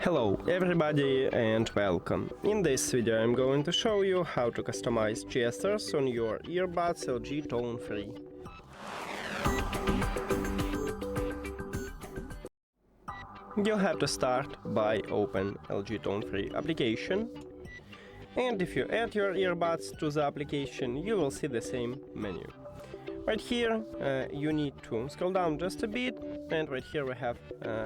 Hello everybody and welcome. In this video I'm going to show you how to customize gestures on your earbuds LG TONE Free. You'll have to start by open LG TONE Free application, and if you add your earbuds to the application you will see the same menu. Right here you need to scroll down just a bit, and right here we have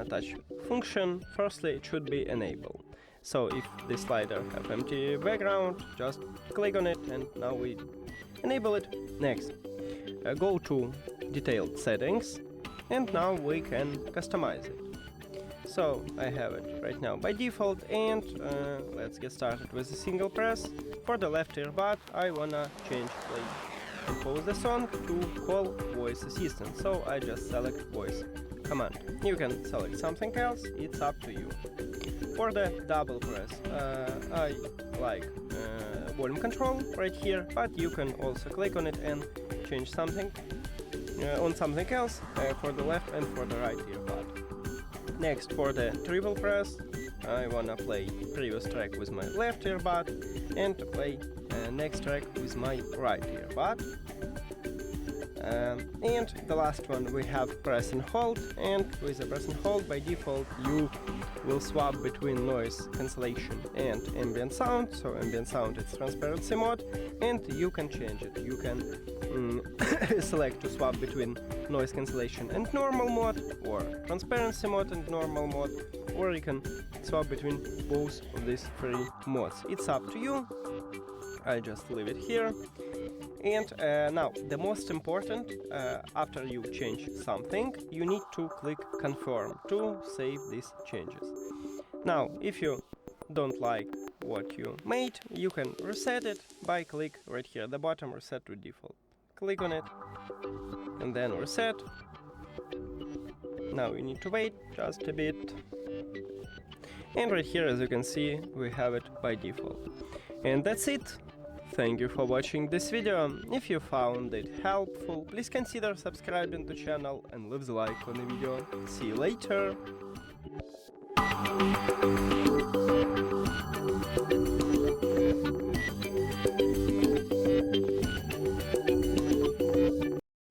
touch function. Firstly, it should be enabled. So if the slider have empty background, just click on it and now we enable it. Next, go to detailed settings and now we can customize it. So I have it right now by default, and let's get started with a single press. For the left earbud I wanna change play and pause the song to call voice assistant, so I just select voice command. You can select something else, it's up to you. For the double press I like volume control right here, but you can also click on it and change something on something else for the left and for the right earbud. Next, for the triple press I wanna play previous track with my left earbud and to play next track with my right earbud. And the last one we have press and hold, and with the press and hold by default you will swap between noise cancellation and ambient sound. So ambient sound is transparency mode, and you can change it. You can select to swap between noise cancellation and normal mode, or transparency mode and normal mode, or you can swap between both of these three modes. It's up to you. I just leave it here. And now, the most important, after you change something, you need to click confirm to save these changes. Now, if you don't like what you made, you can reset it by click right here at the bottom, reset to default. Click on it and then reset. Now you need to wait just a bit. And right here, as you can see, we have it by default. And that's it. Thank you for watching this video. If you found it helpful, please consider subscribing to the channel and leave the like on the video. See you later!